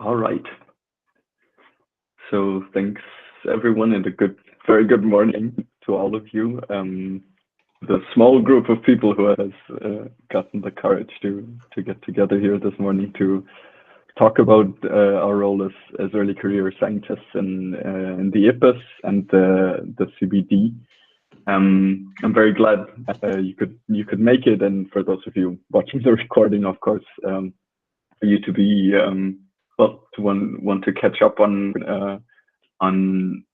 All right. So thanks everyone, and very good morning to all of you. The small group of people who has gotten the courage to get together here this morning to talk about our role as early career scientists in the IPBES and the CBD. I'm very glad you could make it, and for those of you watching the recording, of course, for you to be to want to catch up on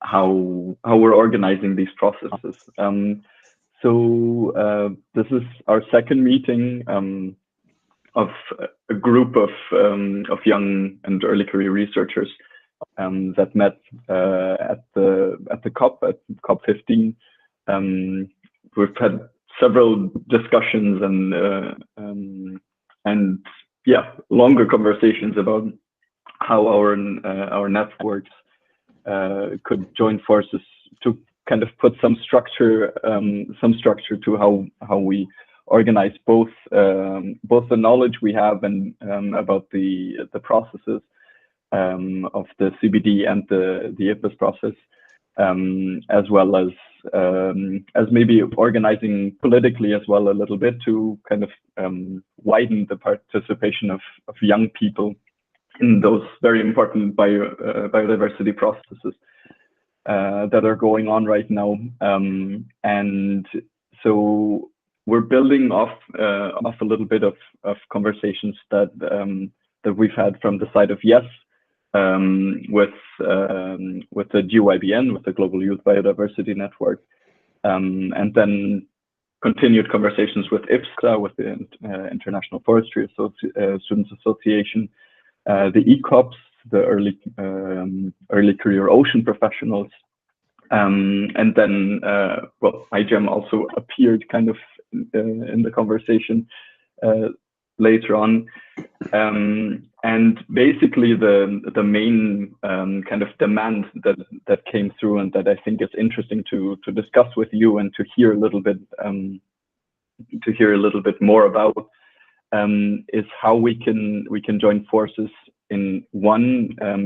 how we're organizing these processes. So this is our second meeting of a group of young and early career researchers that met at the COP 15. We've had several discussions and longer conversations about how our networks could join forces to kind of put some structure to how we organize both the knowledge we have and about the processes of the CBD and the IPBES process, as well as maybe organizing politically as well a little bit to kind of widen the participation of young people in those very important biodiversity processes that are going on right now. And so we're building off a little bit of conversations that we've had from the side of YES with the GYBN, with the Global Youth Biodiversity Network, and then continued conversations with IFSA, with the International Forestry Students Association, the ECOPs, the early career ocean professionals, and then iGem also appeared kind of in the conversation later on, and basically the main kind of demand that came through, and that I think is interesting to discuss with you and to hear a little bit more about, is how we can join forces in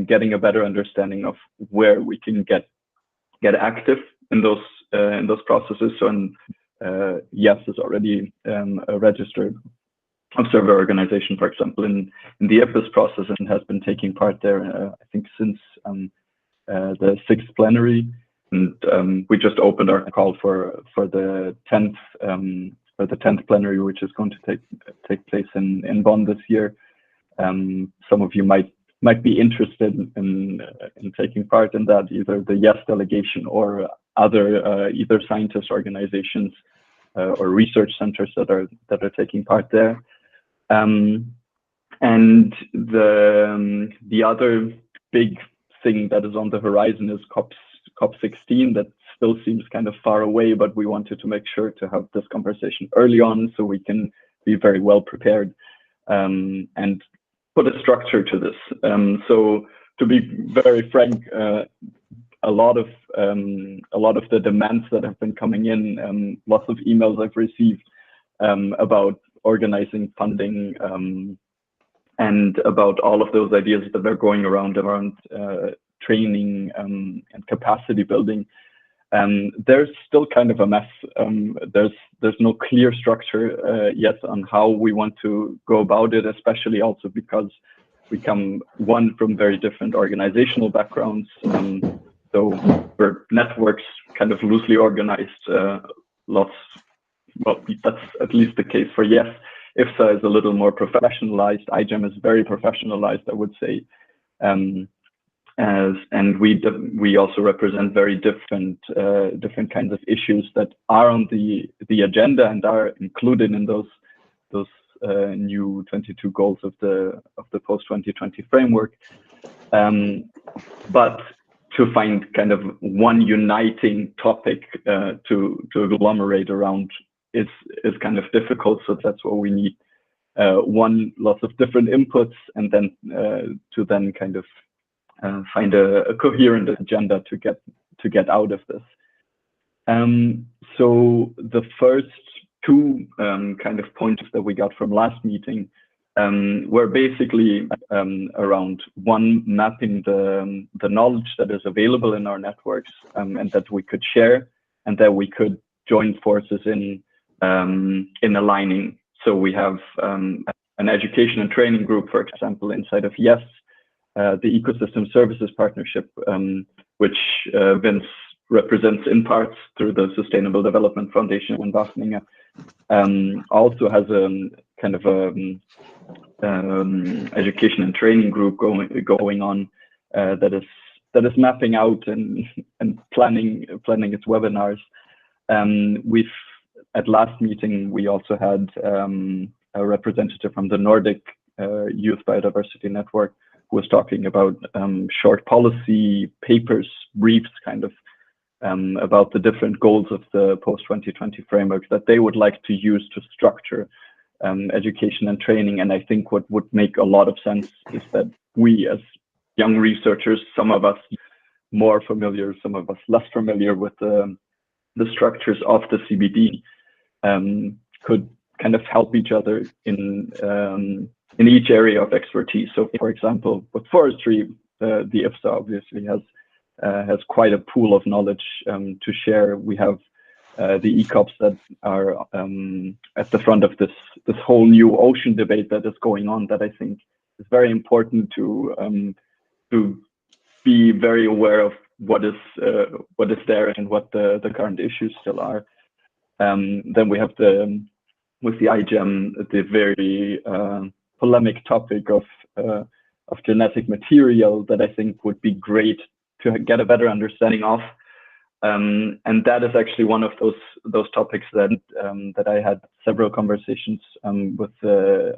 getting a better understanding of where we can get active in those processes. So YES is already a registered observer organization, for example, in the IPBES process, and has been taking part there, I think, since the 6th plenary. And we just opened our call for the 10th plenary, which is going to take place in Bonn this year. Some of you might be interested in taking part in that, either the YES delegation or other either scientist organizations or research centers that are taking part there. And the other big thing that is on the horizon is COP 16. That still seems kind of far away, but we wanted to make sure to have this conversation early on so we can be very well prepared and put a structure to this. So to be very frank, a lot of the demands that have been coming in, lots of emails I've received about organizing funding and about all of those ideas that are going around training and capacity building. There's still kind of a mess. There's no clear structure yet on how we want to go about it, especially also because we come from very different organizational backgrounds. So we're networks kind of loosely organized, well, that's at least the case for YES. IFSA is a little more professionalized. iGem is very professionalized, I would say. And we also represent very different kinds of issues that are on the agenda and are included in those new 22 goals of the post 2020 framework. But to find kind of one uniting topic to agglomerate around is kind of difficult. So that's what we need. Lots of different inputs, and then to then kind of find a coherent agenda to get out of this. So the first two kind of points that we got from last meeting were basically around one, mapping the knowledge that is available in our networks, and that we could share, and that we could join forces in aligning. So we have an education and training group, for example, inside of IES, the Ecosystem Services Partnership, which Vince represents in parts through the Sustainable Development Foundation in Wageningen, also has a kind of education and training group going on that is mapping out and planning its webinars. We've at last meeting we also had a representative from the Nordic Youth Biodiversity Network who was talking about short policy papers, briefs, kind of about the different goals of the post-2020 framework that they would like to use to structure education and training. And I think what would make a lot of sense is that we, as young researchers, some of us more familiar, some of us less familiar with the structures of the CBD, could kind of help each other in each area of expertise. So, for example, with forestry, the IFSA obviously has quite a pool of knowledge to share. We have the ECOPs that are at the front of this whole new ocean debate that is going on, that I think is very important to be very aware of what is there and what the current issues still are. Then we have with the iGem, the very polemic topic of genetic material that I think would be great to get a better understanding of. And that is actually one of those topics that I had several conversations with the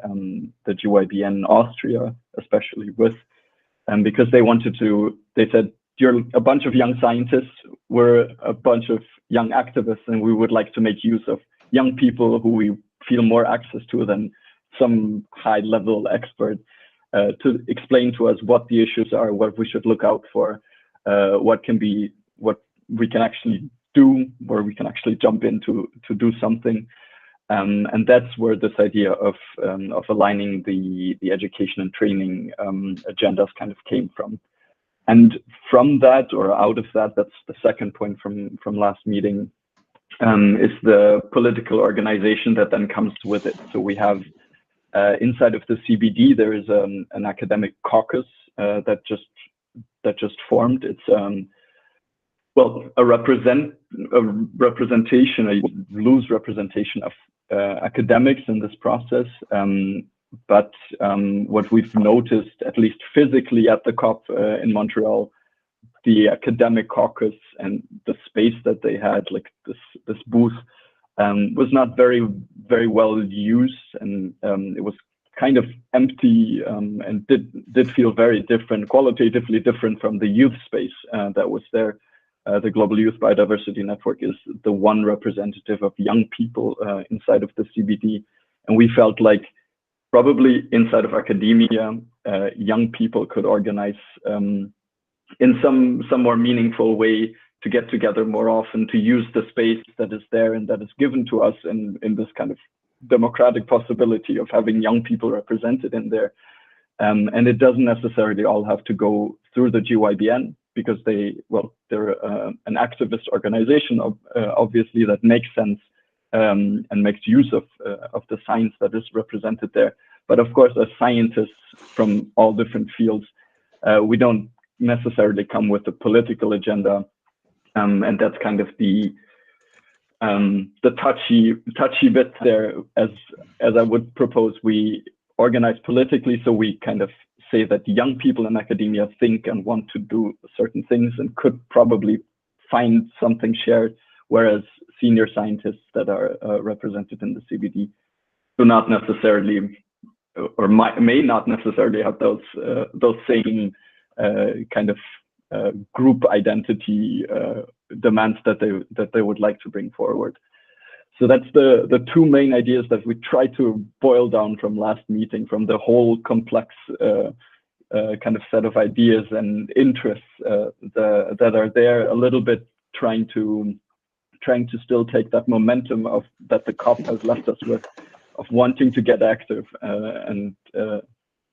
GYBN Austria, especially with, because they said, you're a bunch of young scientists, we're a bunch of young activists, and we would like to make use of young people who we feel more access to than some high-level expert to explain to us what the issues are, what we should look out for, what we can actually do, where we can actually jump in to do something. And that's where this idea of aligning the education and training agendas kind of came from. And from that, or out of that, that's the second point from last meeting, is the political organization that then comes with it. So we have inside of the CBD, there is an academic caucus that just formed. It's a representation, a loose representation of academics in this process. But what we've noticed, at least physically at the COP in Montreal, the academic caucus and the space that they had, like this booth, was not very, very well used, and it was kind of empty, and did feel very different, qualitatively different from the youth space that was there. The Global Youth Biodiversity Network is the one representative of young people inside of the CBD, and we felt like probably inside of academia, young people could organize in some more meaningful way to get together more often, to use the space that is there and that is given to us in this kind of democratic possibility of having young people represented in there. And it doesn't necessarily all have to go through the GYBN, because they're an activist organization, obviously, that makes sense and makes use of the science that is represented there. But of course, as scientists from all different fields, we don't necessarily come with a political agenda, and that's kind of the touchy bit there. As I would propose, we organize politically, so we kind of say that young people in academia think and want to do certain things and could probably find something shared, whereas senior scientists that are represented in the CBD do not necessarily, or may not necessarily have those same kind of group identity demands that they would like to bring forward. So that's the two main ideas that we try to boil down from last meeting, from the whole complex kind of set of ideas and interests that are there, a little bit trying to still take that momentum that the COP has left us with, wanting to get active and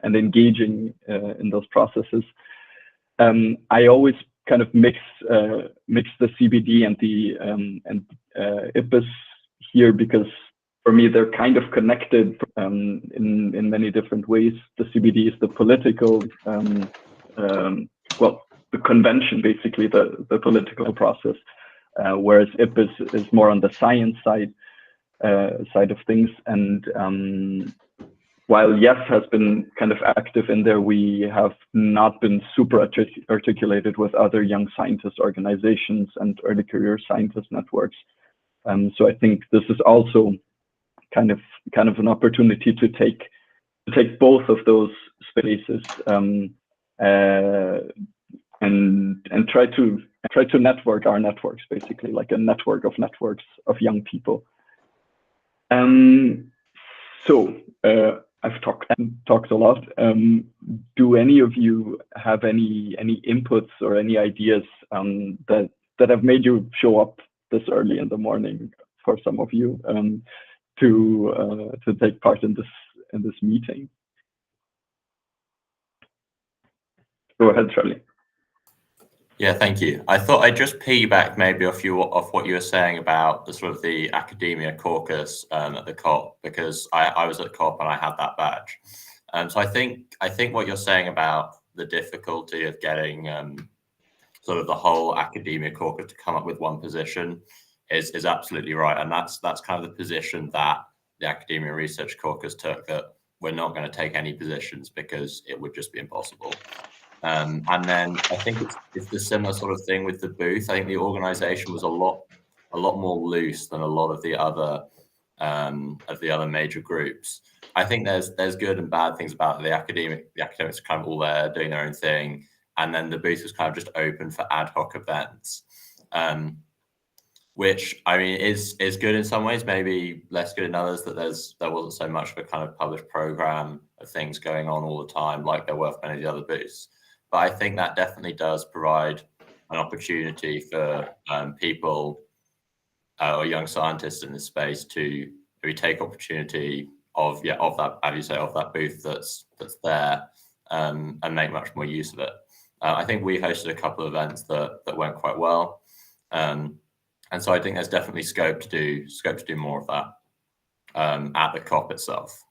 engaging in those processes. I always kind of mix the CBD and the IPBES here, because for me they're kind of connected in many different ways. The CBD is the political, the convention, basically the political process, whereas IPBES is more on the science side of things. And while YES has been kind of active in there, we have not been super articulated with other young scientist organizations and early career scientist networks. So I think this is also kind of an opportunity to take both of those spaces and try to network our networks, basically, like a network of networks of young people. So I've talked a lot. Do any of you have any inputs or any ideas that have made you show up this early in the morning, for some of you, to take part in this meeting? Go ahead, Charlie. Yeah, thank you. I thought I'd just piggyback maybe off what you were saying about the sort of the academia caucus at the COP, because I was at COP and I had that badge. So I think what you're saying about the difficulty of getting sort of the whole academia caucus to come up with one position is absolutely right, and that's kind of the position that the academia research caucus took, that we're not going to take any positions because it would just be impossible. And then I think it's the similar sort of thing with the booth. I think the organization was a lot more loose than a lot of the other major groups. I think there's good and bad things about the academics are kind of all there doing their own thing, and then the booth was kind of just open for ad hoc events, which I mean is good in some ways, maybe less good in others, that there wasn't so much of a kind of published program of things going on all the time like there were for many of the other booths. But I think that definitely does provide an opportunity for people or young scientists in this space to maybe take opportunity of that, as you say, of that booth that's there, and make much more use of it. I think we hosted a couple of events that went quite well, and so I think there's definitely scope to do more of that at the COP itself.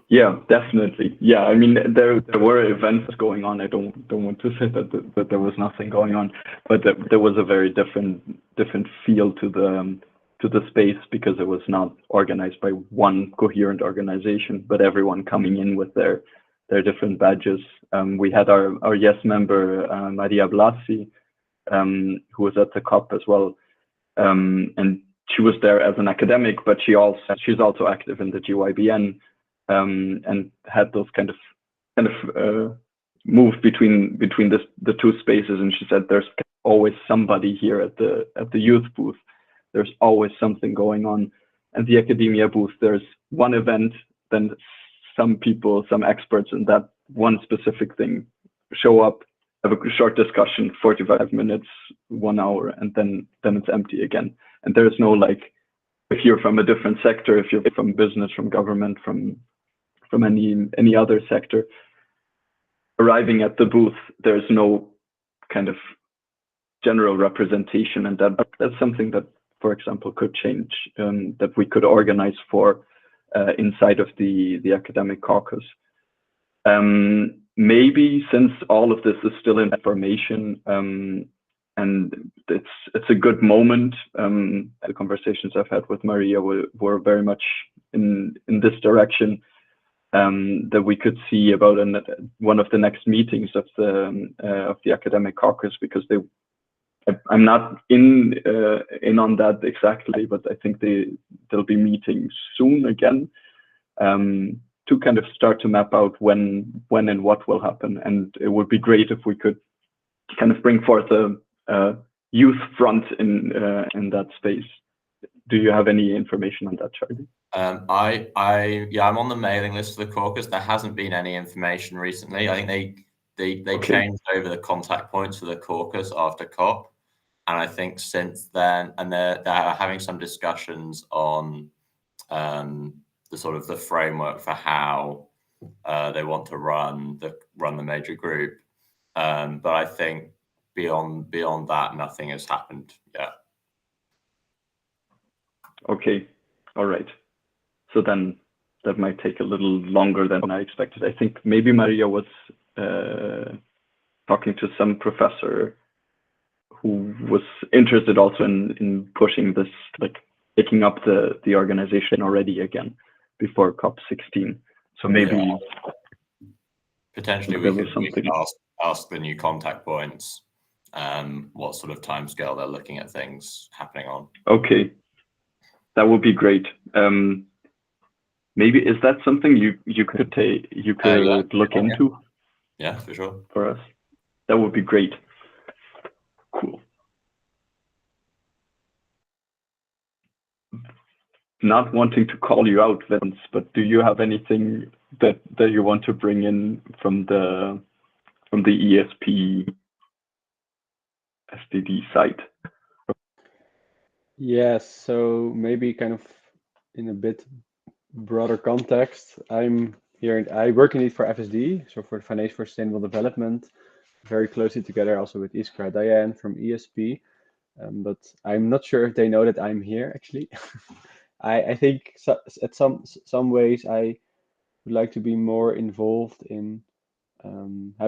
Yeah, definitely. Yeah, I mean, there were events going on. I don't want to say that there was nothing going on, but there was a very different feel to the space, because it was not organized by one coherent organization, but everyone coming in with their different badges. We had our YES member, Maria Blasi, who was at the COP as well, and she was there as an academic, but she's also active in the GYBN. And had those kind of moved between the two spaces, and she said there's always somebody here at the youth booth. There's always something going on, and the academia booth, there's one event, then some people, some experts in that one specific thing show up, have a short discussion, 45 minutes, 1 hour, and then it's empty again. And there's no, like, if you're from a different sector, if you're from business, from government, from any other sector, arriving at the booth, there's no kind of general representation, and that's something that, for example, could change, that we could organize for inside of the academic caucus. Maybe, since all of this is still in formation, and it's a good moment, the conversations I've had with Maria were very much in this direction, that we could see about one of the next meetings of the academic caucus, because I'm not in on that exactly, but I think they'll be meeting soon again, to kind of start to map out when and what will happen. And it would be great if we could kind of bring forth a youth front in that space. Do you have any information on that, Charlie? I'm on the mailing list for the caucus. There hasn't been any information recently. I think they changed over the contact points for the caucus after COP. And I think since then, and they're having some discussions on the sort of the framework for how they want to run the major group. But I think beyond that, nothing has happened yet. Okay, all right. So then that might take a little longer than I expected. I think maybe Maria was talking to some professor who was interested also in pushing this, like picking up the organization already again before COP16. So maybe potentially we could ask the new contact points what sort of timescale they're looking at things happening on. Okay, that would be great. Maybe is that something you could look into? Yeah, for sure. For us, that would be great. Cool. Not wanting to call you out, Vince, but do you have anything that you want to bring in from the ESP SDD site? Yes, so maybe kind of in a bit broader context, I'm here and I work indeed for FSD, so for the Foundation for Sustainable Development, very closely together also with Iskra Diane from ESP. But I'm not sure if they know that I'm here actually. I think at some ways I would like to be more involved in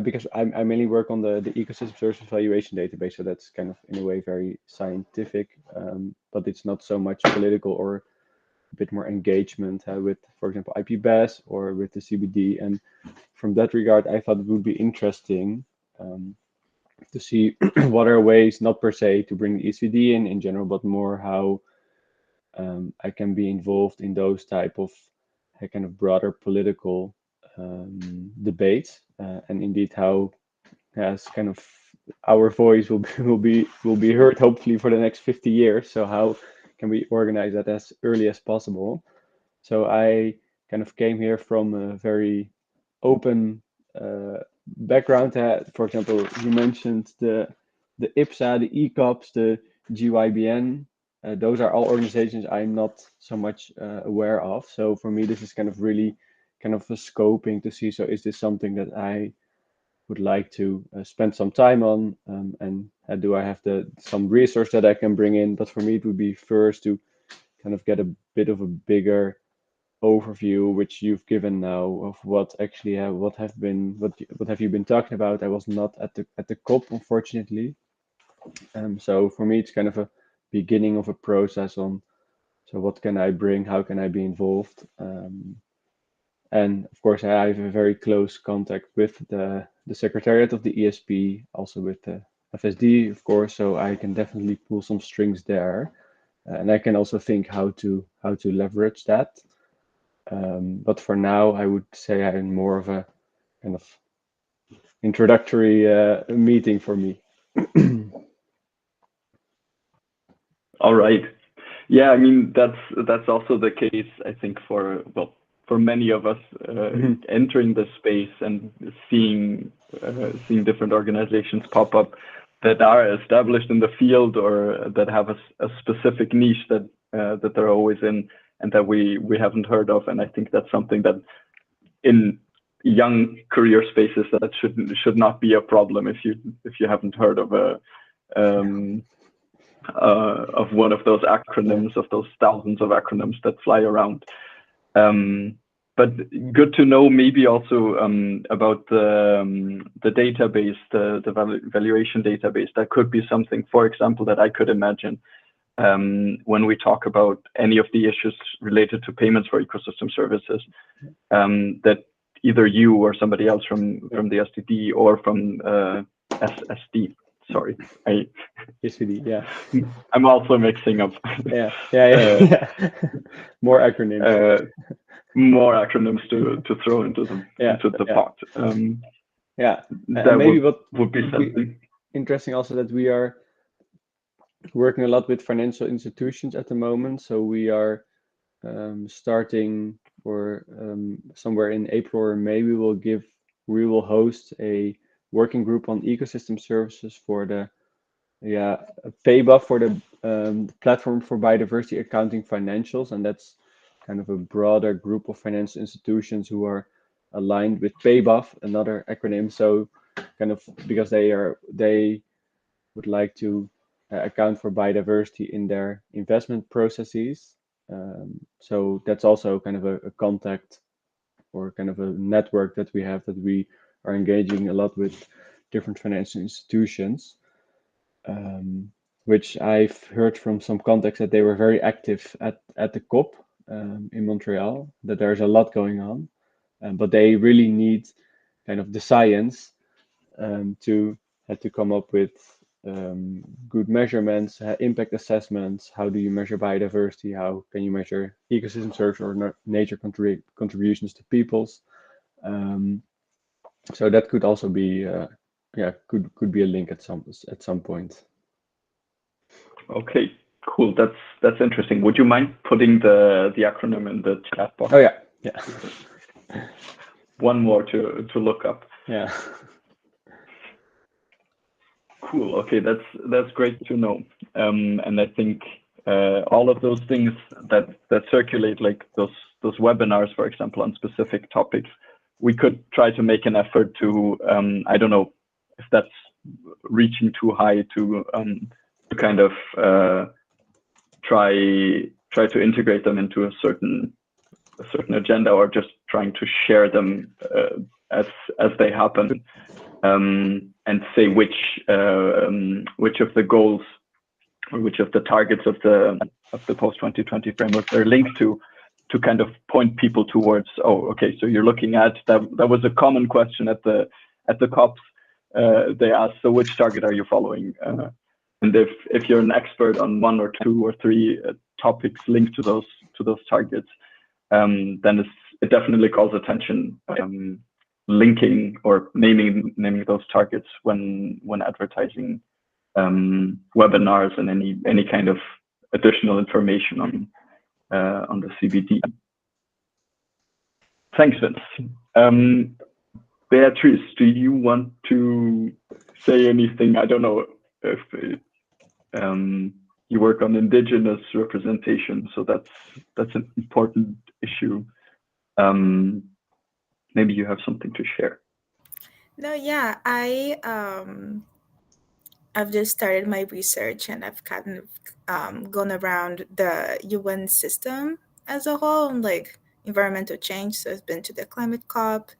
because I mainly work on the ecosystem services valuation database, so that's kind of in a way very scientific, but it's not so much political or a bit more engagement with, for example, IPBES or with the CBD. And from that regard, I thought it would be interesting to see what are ways, not per se to bring the ECD in general, but more how I can be involved in those type of kind of broader political debates, and indeed how as kind of our voice will be heard hopefully for the next 50 years. So how can we organize that as early as possible? So I kind of came here from a very open background. For example, you mentioned the IFSA, the ECOPs, the GYBN. Those are all organizations I'm not so much aware of. So for me, this is kind of really kind of a scoping to see. So is this something that I would like to spend some time on, and do I have some resource that I can bring in? But for me, it would be first to kind of get a bit of a bigger overview, which you've given now, of what actually what have you been talking about. I was not at the COP, unfortunately. So for me, it's kind of a beginning of a process on, so what can I bring, how can I be involved, and of course I have a very close contact with the secretariat of the ESP, also with the FSD, of course, so I can definitely pull some strings there, and I can also think how to leverage that. But for now, I would say I'm more of a kind of introductory meeting for me. All right. Yeah, I mean that's also the case, I think, for many of us entering the space and seeing different organizations pop up that are established in the field or that have a specific niche that they're always in and that we haven't heard of. And I think that's something that in young career spaces that should not be a problem if you haven't heard of of one of those acronyms, of those thousands of acronyms that fly around. But good to know maybe also about the database, the valuation database. That could be something, for example, that I could imagine when we talk about any of the issues related to payments for ecosystem services, that either you or somebody else from the SDD or from SSD. Sorry, SVD, yeah. I'm also mixing up. Yeah. More acronyms. More acronyms to throw into the pot. That maybe would be something interesting also, that we are working a lot with financial institutions at the moment. So we are starting, or somewhere in April or May, we will host a working group on ecosystem services for the PBES for the Platform for Biodiversity Accounting Financials, and that's kind of a broader group of financial institutions who are aligned with PBES, another acronym. So kind of because they would like to account for biodiversity in their investment processes. So that's also kind of a contact or kind of a network that we have, that we are engaging a lot with different financial institutions, which I've heard from some contacts that they were very active at the COP in Montreal, that there's a lot going on, but they really need kind of the science to come up with good measurements, impact assessments. How do you measure biodiversity? How can you measure ecosystem service or nature contributions to peoples? So that could also be, could be a link at some point. Okay, cool. That's interesting. Would you mind putting the acronym in the chat box? Oh yeah. One more to look up. Yeah. Cool. Okay, that's great to know. And I think all of those things that circulate, like those webinars, for example, on specific topics, we could try to make an effort to, I don't know if that's reaching too high, to kind of try to integrate them into a certain agenda, or just trying to share them as they happen, and say which of the goals or which of the targets of the post 2020 framework they're linked to kind of point people towards, oh, okay, so you're looking at that was a common question at the COPs. They asked, so which target are you following? And if you're an expert on one or two or three topics linked to those targets, then it definitely calls attention, linking or naming those targets when advertising webinars and any kind of additional information on the CBD. Thanks, Vince. Beatrice, do you want to say anything? I don't know if you work on indigenous representation, so that's an important issue. Maybe you have something to share. No, yeah, I've just started my research, and I've kind of gone around the UN system as a whole, like environmental change. So I've been to the climate COP,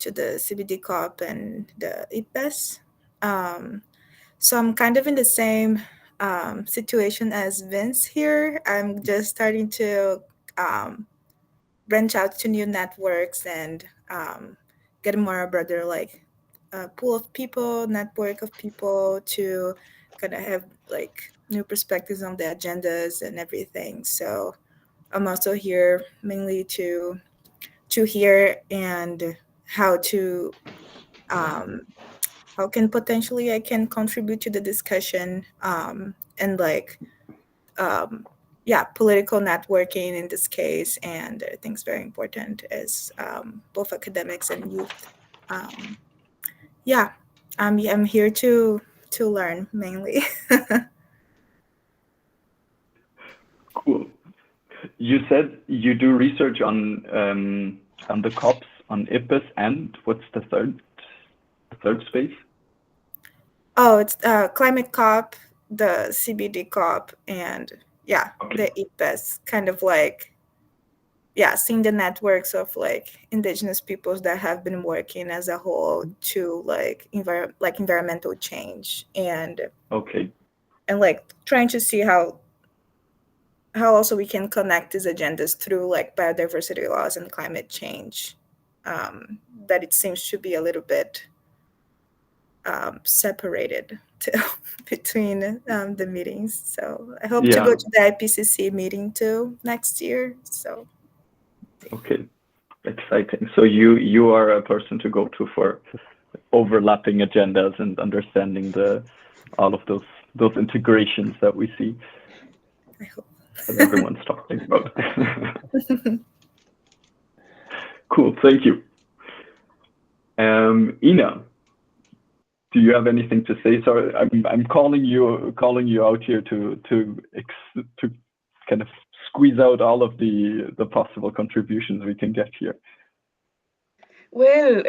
to the CBD COP, and the IPBES. So I'm kind of in the same situation as Vince here. I'm just starting to branch out to new networks and get more broader, like pool of people, network of people, to kind of have like new perspectives on the agendas and everything. So I'm also here mainly to hear and how can potentially I can contribute to the discussion, and like political networking in this case. And I think it's very important as both academics and youth. I'm here to learn mainly. Cool. You said you do research on the COPs, on IPBES, and what's the third space? Oh, it's climate COP, the CBD COP, and the IPBES, kind of like seeing the networks of like indigenous peoples that have been working as a whole to like environmental change, and like trying to see how also we can connect these agendas through like biodiversity laws and climate change, that it seems to be a little bit separated between the meetings. So I hope to go to the IPCC meeting too next year. So okay, exciting. So you are a person to go to for overlapping agendas and understanding all of those integrations that we see. I hope that everyone's talking about. Cool, thank you. Ina, do you have anything to say? So I'm calling you out here to kind of squeeze out all of the possible contributions we can get here. Well,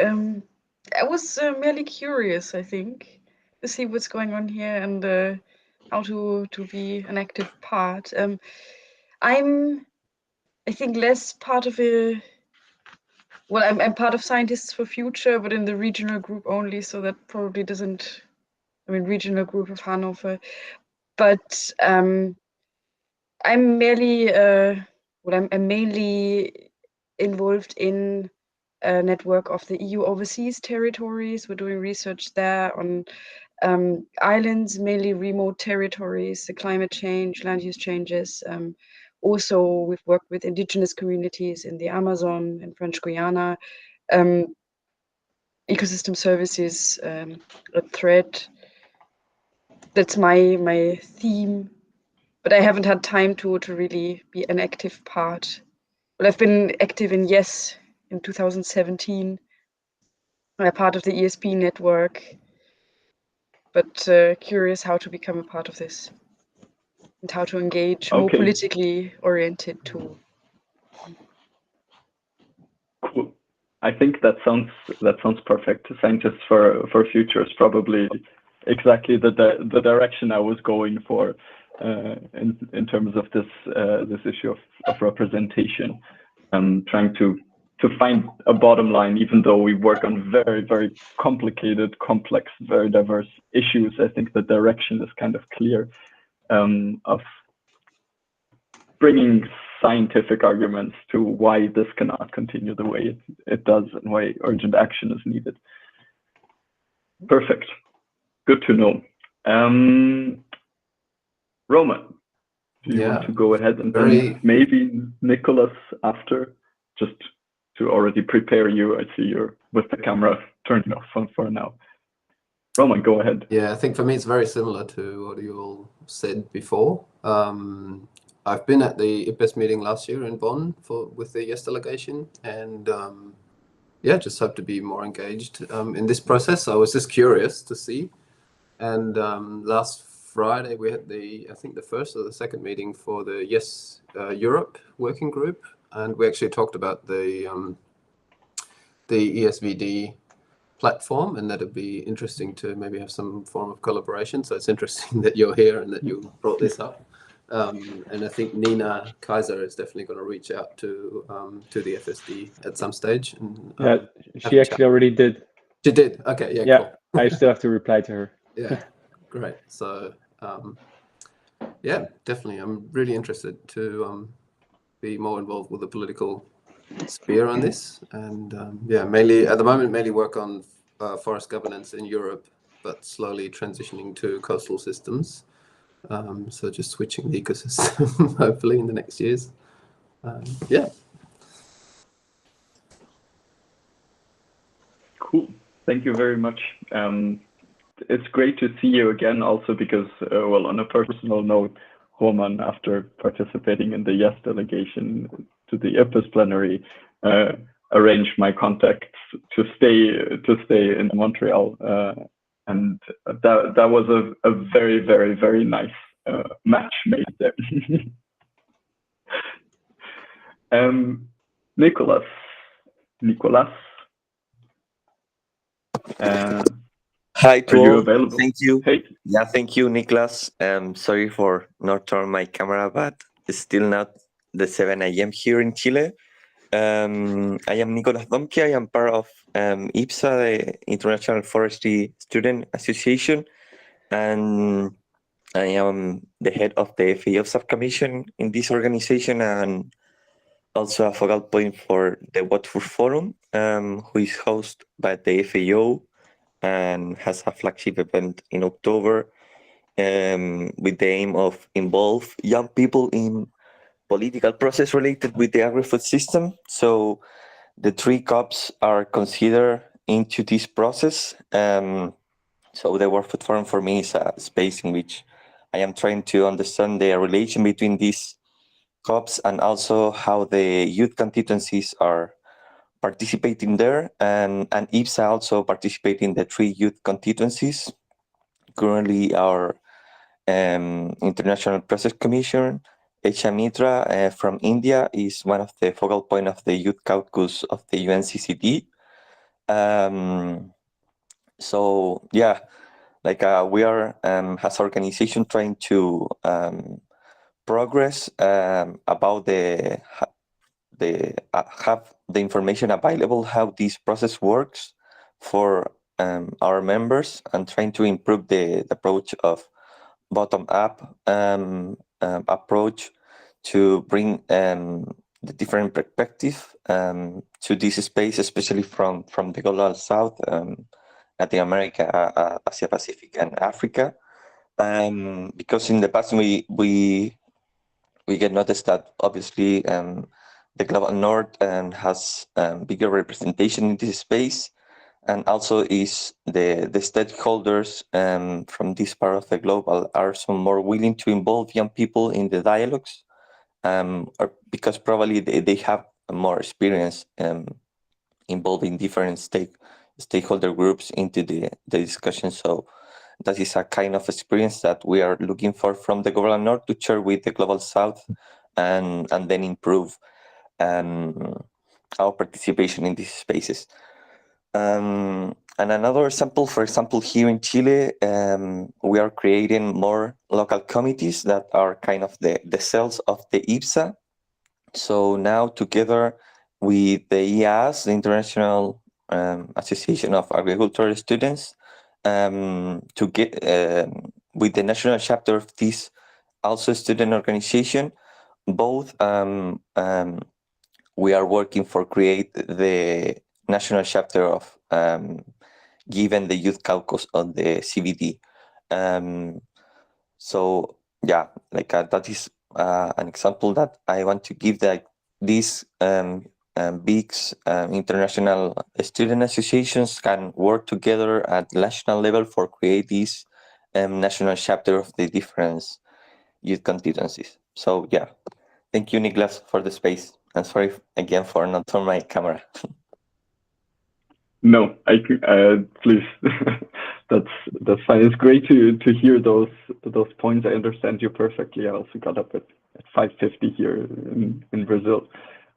I was merely curious, I think, to see what's going on here and how to be an active part. I'm, I think, less part of a. Well, I'm part of Scientists for Future, but in the regional group only, so that probably doesn't. I mean, regional group of Hanover, but I'm merely. I'm mainly involved in a network of the EU overseas territories. We're doing research there on islands, mainly remote territories, the climate change, land use changes. Also, we've worked with indigenous communities in the Amazon and French Guiana. Ecosystem services, a thread. That's my theme, but I haven't had time to really be an active part. Well, I've been active in YES in 2017. I'm part of the ESP network, but curious how to become a part of this and how to engage more politically oriented too. Cool. I think that sounds perfect. Scientists for Future is probably exactly the direction I was going for in terms of this issue of representation. Trying to find a bottom line, even though we work on very, very complicated, complex, very diverse issues. I think the direction is kind of clear, of bringing scientific arguments to why this cannot continue the way it does and why urgent action is needed. Perfect. Good to know. Roman, do you want to go ahead and then maybe Nicholas after, just to already prepare you? I see you're with the camera turned off for now. Roman, go ahead. Yeah, I think for me it's very similar to what you all said before. I've been at the IPBES meeting last year in Bonn with the YES delegation, and just hope to be more engaged in this process. I was just curious to see, and last Friday we had I think the first or the second meeting for the YES Europe working group, and we actually talked about the ESVD platform, and that'd be interesting to maybe have some form of collaboration. So it's interesting that you're here and that you brought this up. And I think Nina Kaiser is definitely going to reach out to the FSD at some stage. And, she actually already did. She did. Okay. Yeah. Cool. I still have to reply to her. Yeah. Great. So, definitely. I'm really interested to be more involved with the political sphere on this, and mainly at the moment, work on forest governance in Europe, but slowly transitioning to coastal systems. So just switching the ecosystem, hopefully in the next years. Cool. Thank you very much. It's great to see you again, also because, on a personal note, Roman, after participating in the YES delegation to the IPBES plenary, arranged my contacts to stay in Montreal, and that was a very, very, very nice match made there. Nicholas. Hi to are you all. available? Thank you. Hey. Yeah, thank you, Nicholas. Sorry for not turning my camera, but it's still not the 7 a.m. here in Chile. I am Nicholas Domke. I am part of IPSA, the International Forestry Student Association, and I am the head of the FAO subcommission in this organization, and also a focal point for the Watford Forum, who is hosted by the FAO and has a flagship event in October with the aim of involve young people in political process related with the agri-food system. So the 3 COPs are considered into this process. So the World Food Forum for me is a space in which I am trying to understand the relation between these COPs and also how the youth constituencies are participating there, and IPSA also participate in the 3 youth constituencies. Currently, our International Process Commission, Esha Mitra from India, is one of the focal point of the Youth Caucus of the UNCCD. So yeah, like we are as organization trying to progress about have the information available how this process works for our members, and trying to improve the approach of bottom-up approach to bring the different perspective to this space, especially from the global south, Latin America, Asia Pacific, and Africa. Because in the past we get noticed that obviously the global north has bigger representation in this space, and also is the stakeholders from this part of the globe are some more willing to involve young people in the dialogues, or because probably they have more experience involving different stakeholder groups into the discussion. So that is a kind of experience that we are looking for from the global north to share with the global south, and then improve our participation in these spaces. And another example, for example, here in Chile, we are creating more local committees that are kind of the cells of the IPSA. So now, together with the IAS, the International Association of Agricultural Students, to get with the national chapter of this also student organization, both we are working for create the national chapter of GYBN, the Youth Caucus on the CBD. So yeah, like that is an example that I want to give, that these big international student associations can work together at national level for create this national chapter of the different youth constituencies. So yeah, thank you, Niklas, for the space. And sorry again for not on my camera. No, please. That's fine. It's great to hear those points. I understand you perfectly. I also got up at 5:50 here in Brazil.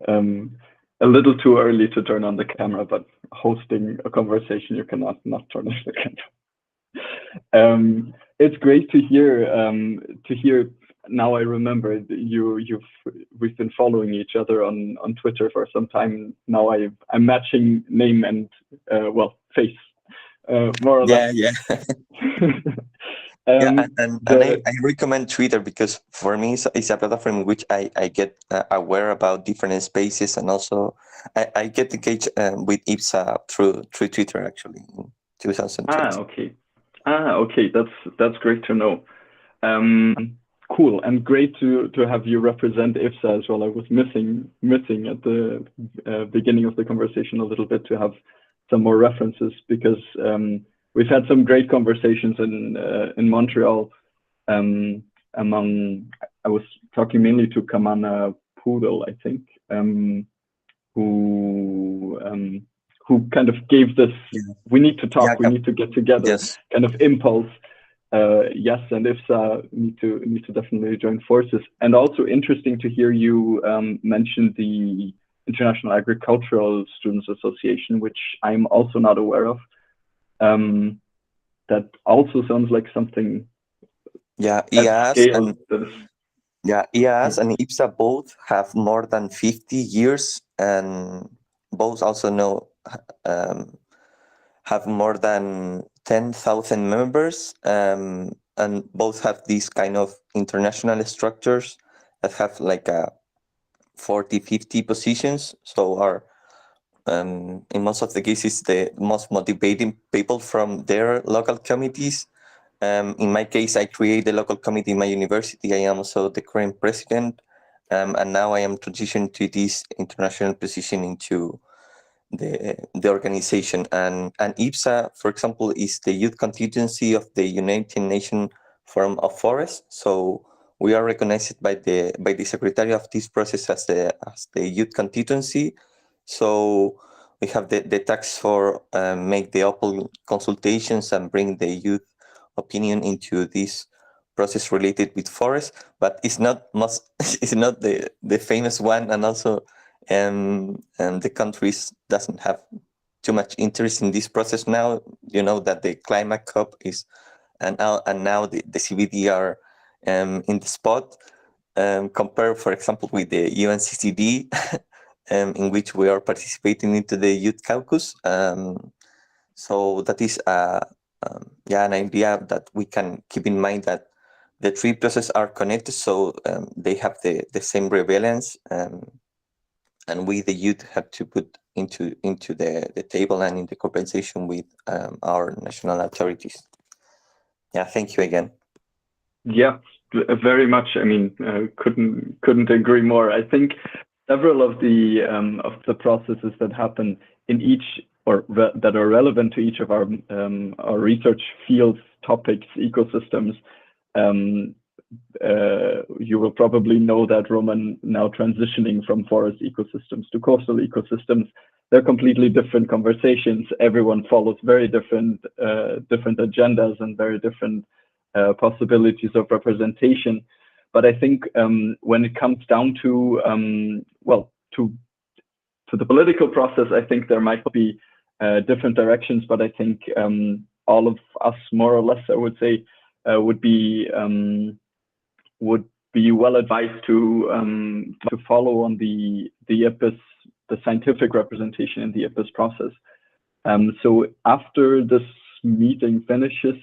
A little too early to turn on the camera, but hosting a conversation, you cannot not turn on the camera. It's great to hear. Now I remember we've been following each other on Twitter for some time. Now I'm matching name and face, more or less. Yeah. And I recommend Twitter, because for me it's a platform in which I get aware about different spaces, and also I get engaged with IPSA through Twitter actually in 2020. Okay, that's great to know. Cool, and great to have you represent IFSA as well. I was missing at the beginning of the conversation a little bit to have some more references, because we've had some great conversations in Montreal. I was talking mainly to Kamana Poodle, I think, who kind of gave this, we need to talk, we need to get together, kind of impulse. Yes, and IFSA need to definitely join forces. And also interesting to hear you mention the International Agricultural Students Association, which I'm also not aware of. That also sounds like something. Yeah, IAS and IPSA both have more than 50 years, and both also have more than 10,000 members, and both have these kind of international structures that have like 40-50 positions. So are in most of the cases the most motivating people from their local committees. In my case, I create a local committee in my university. I am also the current president, and now I am transitioning to this international position into the organization. And IPSA, for example, is the youth constituency of the United Nations Forum of Forests. So we are recognized by the secretary of this process as the youth constituency. So we have the task for make the open consultations and bring the youth opinion into this process related with forest, but it's not it's not the famous one, and also and the countries doesn't have too much interest in this process now. You know that the climate COP is and now the CBD are in the spot, compared, for example, with the UNCCD, in which we are participating into the Youth Caucus. So that is an idea that we can keep in mind, that the three processes are connected, so they have the same relevance, and we, the youth, have to put into the table and in the conversation with our national authorities. Yeah, thank you again. Yeah, very much. I mean, couldn't agree more. I think several of the processes that happen in each, or that are relevant to each of our research fields, topics, ecosystems. You will probably know that, Roman, now transitioning from forest ecosystems to coastal ecosystems. They're completely different conversations. Everyone follows very different agendas and very different possibilities of representation. But I think when it comes down to to the political process, I think there might be different directions. But I think all of us, more or less, I would say, would be well advised to follow on the IPBES, the scientific representation in the IPBES process. So after this meeting finishes,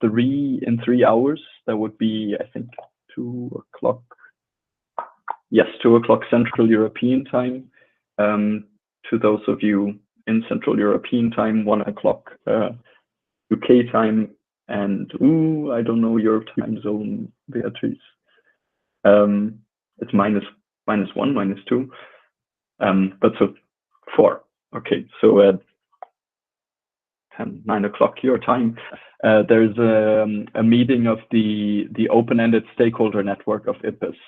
3 hours, that would be, I think, 2 o'clock. Yes, 2 o'clock Central European time. To those of you in Central European time, 1 o'clock UK time, and I don't know your time zone, Beatrice. It's minus 1, -2. But so 4. Okay, so at 9 o'clock your time, there's a meeting of the open-ended stakeholder network of IPBES,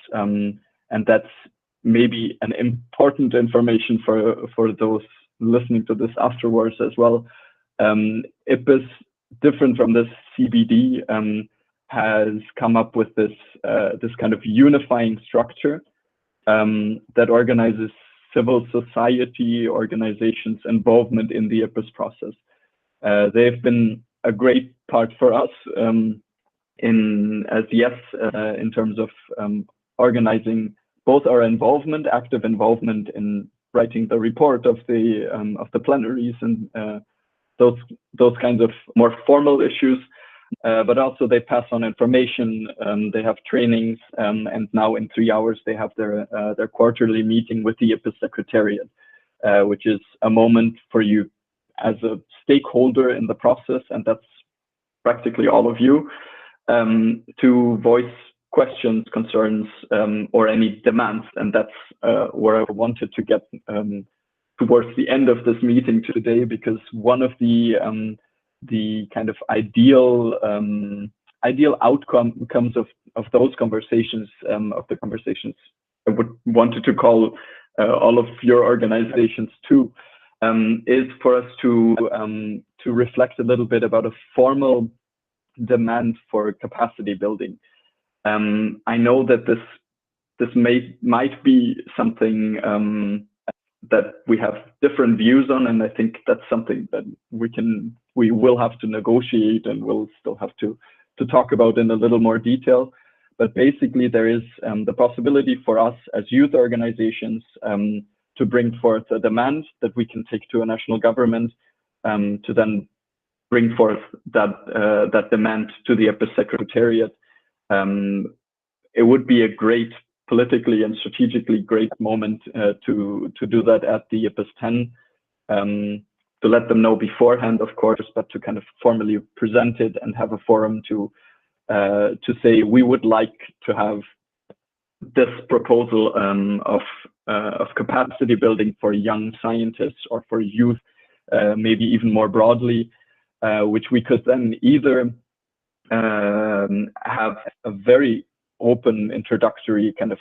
and that's maybe an important information for those listening to this afterwards as well. IPBES, different from this CBD, has come up with this kind of unifying structure that organizes civil society organizations' involvement in the IPBES process. They've been a great part for us in terms of organizing both our involvement, active involvement in writing the report of the plenaries and those kinds of more formal issues. But also they pass on information. They have trainings, and now in 3 hours they have their quarterly meeting with the IPBES Secretariat, which is a moment for you as a stakeholder in the process, and that's practically all of you, to voice questions, concerns, or any demands. And that's where I wanted to get towards the end of this meeting today, because one of the kind of ideal outcomes of those conversations, I wanted to call all of your organizations too, is for us to reflect a little bit about a formal demand for capacity building. I know that this might be something that we have different views on, and I think that's something that we will have to negotiate, and we'll still have to talk about in a little more detail. But basically, there is the possibility for us as youth organizations to bring forth a demand that we can take to a national government, to then bring forth that demand to the IPBES Secretariat. It would be a great, politically and strategically great moment to do that at the IPBES 10, to let them know beforehand, of course, but to kind of formally present it and have a forum to say we would like to have this proposal of capacity building for young scientists or for youth, maybe even more broadly, which we could then either have a very open introductory kind of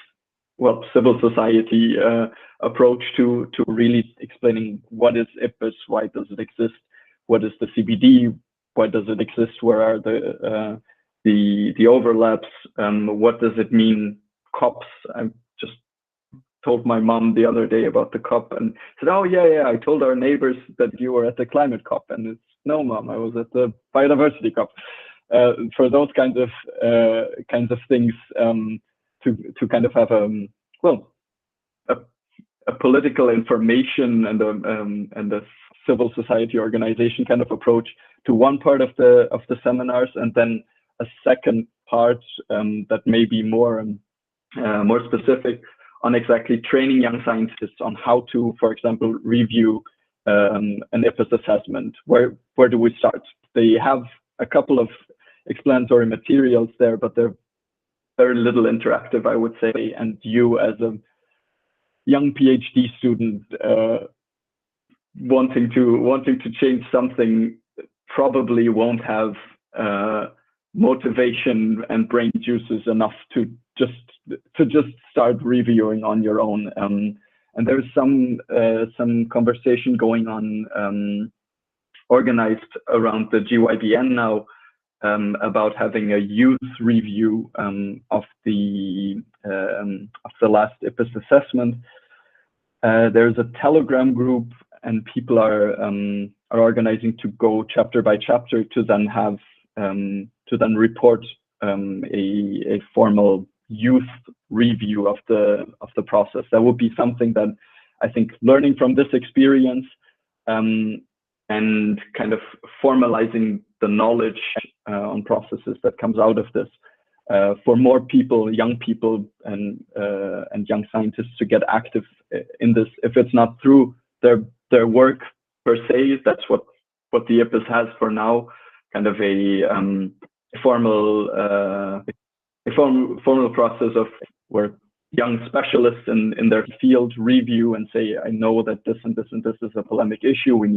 civil society approach to really explaining what is IPBES, why does it exist, what is the CBD, why does it exist, where are the overlaps, what does it mean, COPs. I just told my mom the other day about the COP and said, oh yeah, I told our neighbors that you were at the climate COP, and it's, no mom, I was at the biodiversity COP. For those kinds of things, to kind of have a political information and a civil society organization kind of approach to one part of the seminars, and then a second part that may be more specific on exactly training young scientists on how to, for example, review an IPBES assessment. Where do we start? They have a couple of explanatory materials there, but they're very little interactive, I would say. And you, as a young PhD student wanting to change something, probably won't have motivation and brain juices enough to just start reviewing on your own. And there's some conversation going on organized around the GYBN now about having a youth review of the last IPBES assessment. There's a Telegram group, and people are organizing to go chapter by chapter to then have to then report a formal youth review of the process. That would be something that I think, learning from this experience and kind of formalizing the knowledge on processes that comes out of this, for more people, young people and young scientists to get active in this. If it's not through their work per se, that's what the IPBES has for now, kind of a formal process of where young specialists in their field review and say, I know that this and this and this is a polemic issue. We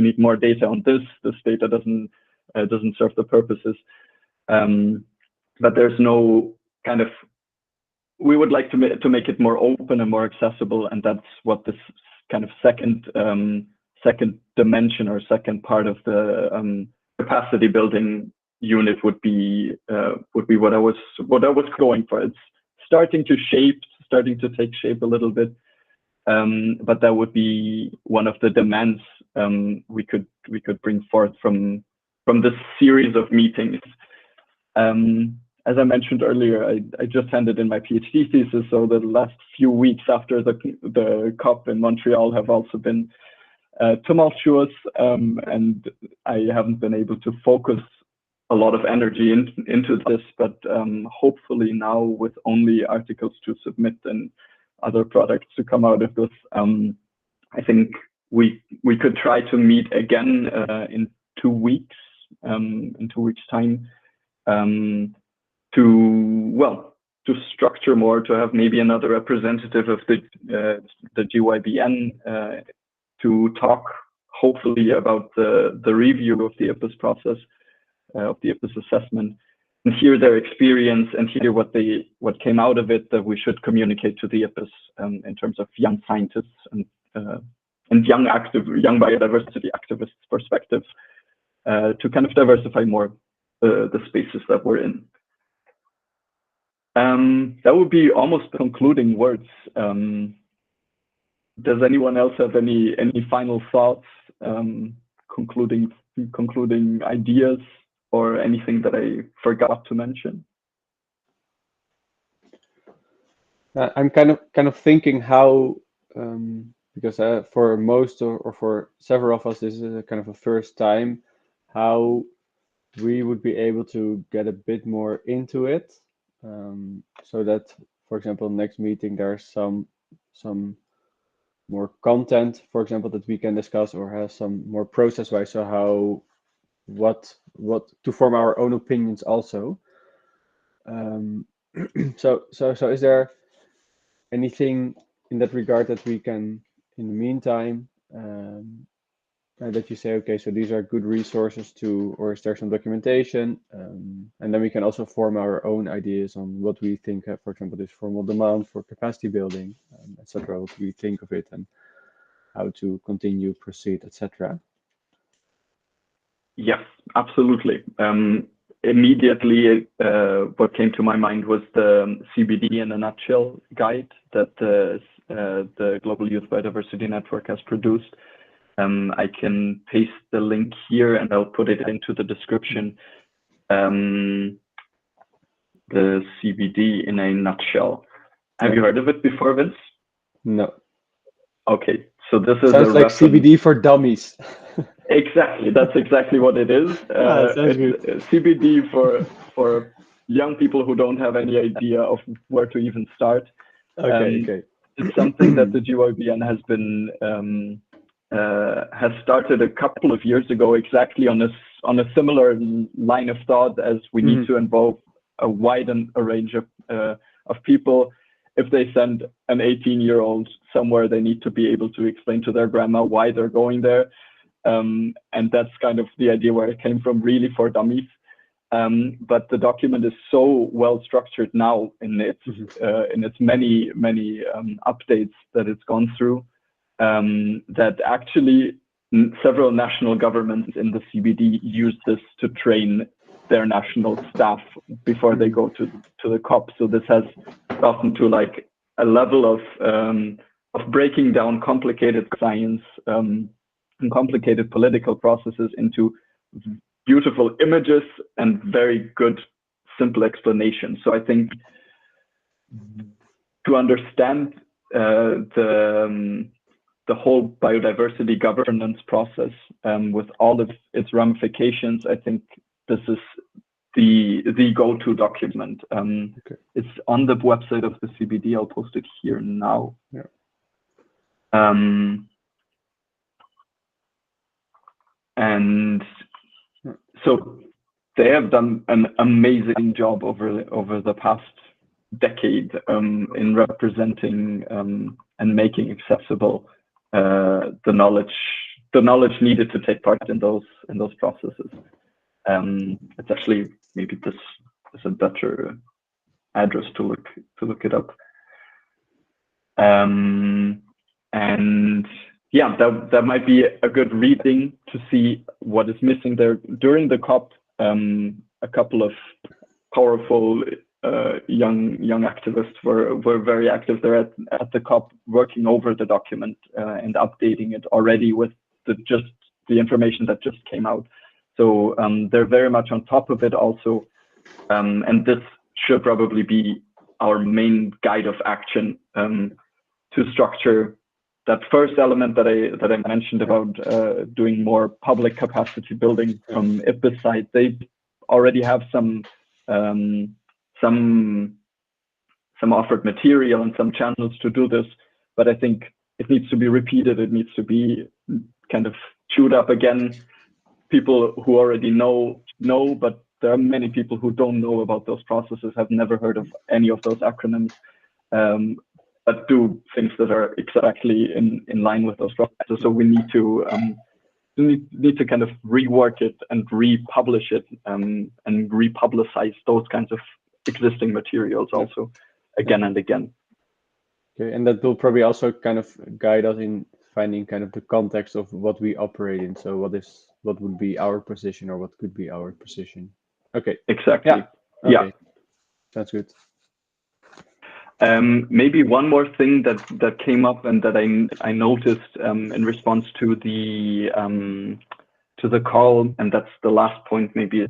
need more data on this. This data doesn't serve the purposes. But there's no kind of, we would like to make it more open and more accessible, and that's what this kind of second dimension or second part of the capacity building unit would be what I was going for. It's starting to take shape a little bit, but that would be one of the demands we could bring forth from this series of meetings. As I mentioned earlier, I just handed in my PhD thesis, so the last few weeks after the COP in Montreal have also been tumultuous, and I haven't been able to focus a lot of energy into this, but hopefully now, with only articles to submit and other products to come out of this, I think we could try to meet again in 2 weeks, in 2 weeks' time, to structure more, to have maybe another representative of the GYBN to talk, hopefully, about the review of the IPBES process, of the IPBES assessment, and hear their experience and hear what came out of it that we should communicate to the IPBES in terms of young scientists and young biodiversity activists' perspectives, to kind of diversify more the spaces that we're in. That would be almost concluding words. Does anyone else have any final thoughts, concluding ideas, or anything that I forgot to mention? I'm kind of thinking how, because for most or for several of us, this is a kind of a first time, how we would be able to get a bit more into it, so that, for example, next meeting there's some more content, for example, that we can discuss, or have some more process-wise, so what to form our own opinions also. So is there anything in that regard that we can, in the meantime, that you say, okay, so these are good resources to, or is there some documentation? And then we can also form our own ideas on what we think, for example, this formal demand for capacity building, etc. What we think of it and how to continue, proceed, etc. Yes, absolutely. Immediately, what came to my mind was the CBD in a nutshell guide that the Global Youth Biodiversity Network has produced. I can paste the link here and I'll put it into the description. The CBD in a nutshell. Have you heard of it before, Vince? No. Okay, so this is sounds like CBD for dummies. Exactly, that's exactly what it is. Sounds good. CBD for young people who don't have any idea of where to even start. Okay. It's something that the GYBN has started a couple of years ago, exactly on a similar line of thought, as we need to involve a wide range of people. If they send an 18-year-old somewhere, they need to be able to explain to their grandma why they're going there. And that's kind of the idea where it came from, really for dummies. But the document is so well structured now in its many updates that it's gone through, that actually several national governments in the CBD use this to train their national staff before they go to the COP. So this has gotten to like a level of breaking down complicated science and complicated political processes into beautiful images and very good, simple explanations. So I think to understand the whole biodiversity governance process with all of its ramifications, I think this is the go-to document. It's on the website of the CBD. I'll post it here now. Yeah. And so they have done an amazing job over the past decade in representing and making accessible the knowledge needed to take part in those processes. It's actually, maybe this is a better address to look it up. And yeah, that might be a good reading to see what is missing there. During the COP, a couple of powerful young activists were very active there at the COP, working over the document and updating it already with the information that just came out. So they're very much on top of it also, and this should probably be our main guide of action to structure that first element that I mentioned about doing more public capacity building from IPBES side. They already have some offered material and some channels to do this, but I think it needs to be repeated. It needs to be kind of chewed up again. People who already know, but there are many people who don't know about those processes, have never heard of any of those acronyms, but do things that are exactly in line with those processes. So we need to kind of rework it and republish it and republicize those kinds of existing materials also again and again. Okay, and that will probably also kind of guide us in finding kind of the context of what we operate in. So what would be our position, or what could be our position? Okay. Exactly. Yeah. Okay. Yeah. That's good. Maybe one more thing that came up and that I noticed in response to the call, and that's the last point. Maybe I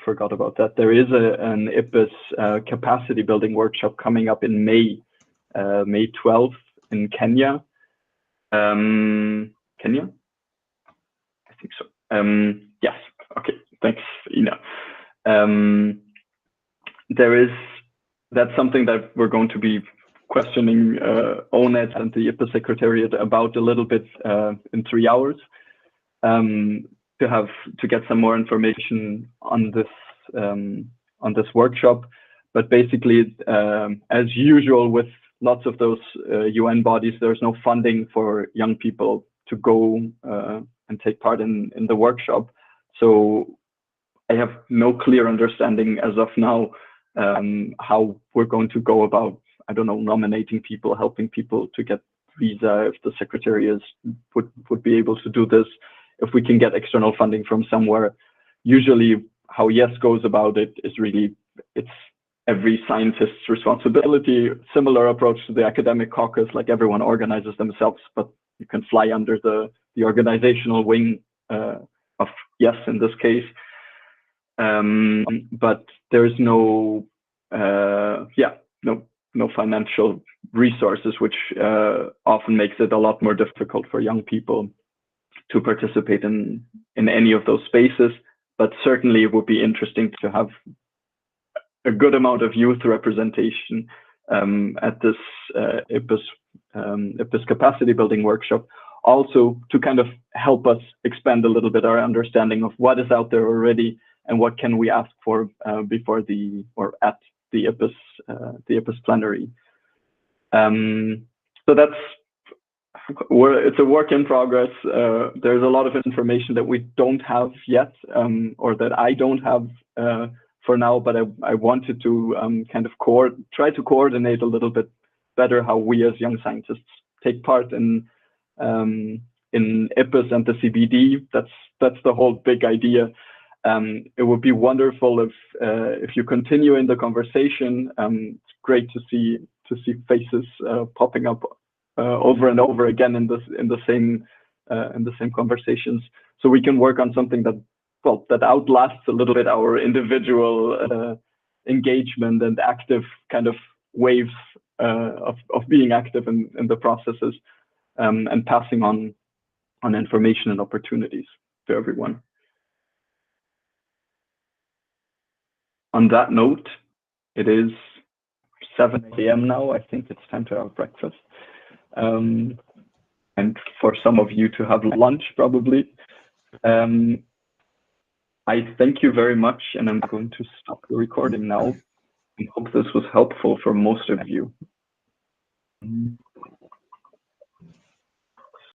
forgot about that. There is an IPBES capacity building workshop coming up in May 12th in Kenya. Kenya? I think so. Yes. Okay. Thanks, Ina. That's something that we're going to be questioning ONET and the IPBES Secretariat about a little bit in 3 hours, to get some more information on this workshop. But basically, as usual with lots of those UN bodies, there's no funding for young people to go take part in the workshop. So I have no clear understanding as of now how we're going to go about, I don't know, nominating people, helping people to get visa, if the secretariat would be able to do this, if we can get external funding from somewhere. Usually how YES goes about it is really, it's every scientist's responsibility, similar approach to the academic caucus, like everyone organizes themselves, but you can fly under the organizational wing of YES in this case. But there's no financial resources, which often makes it a lot more difficult for young people to participate in any of those spaces. But certainly it would be interesting to have a good amount of youth representation at this IPBES capacity building workshop, also to kind of help us expand a little bit our understanding of what is out there already and what can we ask for before at the IPBES plenary. So it's a work in progress. There's a lot of information that we don't have yet, or that I don't have for now, but I wanted to kind of try to coordinate a little bit better how we as young scientists take part in IPBES and the CBD. That's the whole big idea. It would be wonderful if you continue in the conversation. It's great to see faces popping up over and over again in the same conversations, so we can work on something that outlasts a little bit our individual engagement and active kind of waves of being active in the processes, and passing on information and opportunities to everyone. On that note, it is 7 a.m. now. I think it's time to have breakfast. And for some of you to have lunch, probably. I thank you very much, and I'm going to stop the recording now. I hope this was helpful for most of you.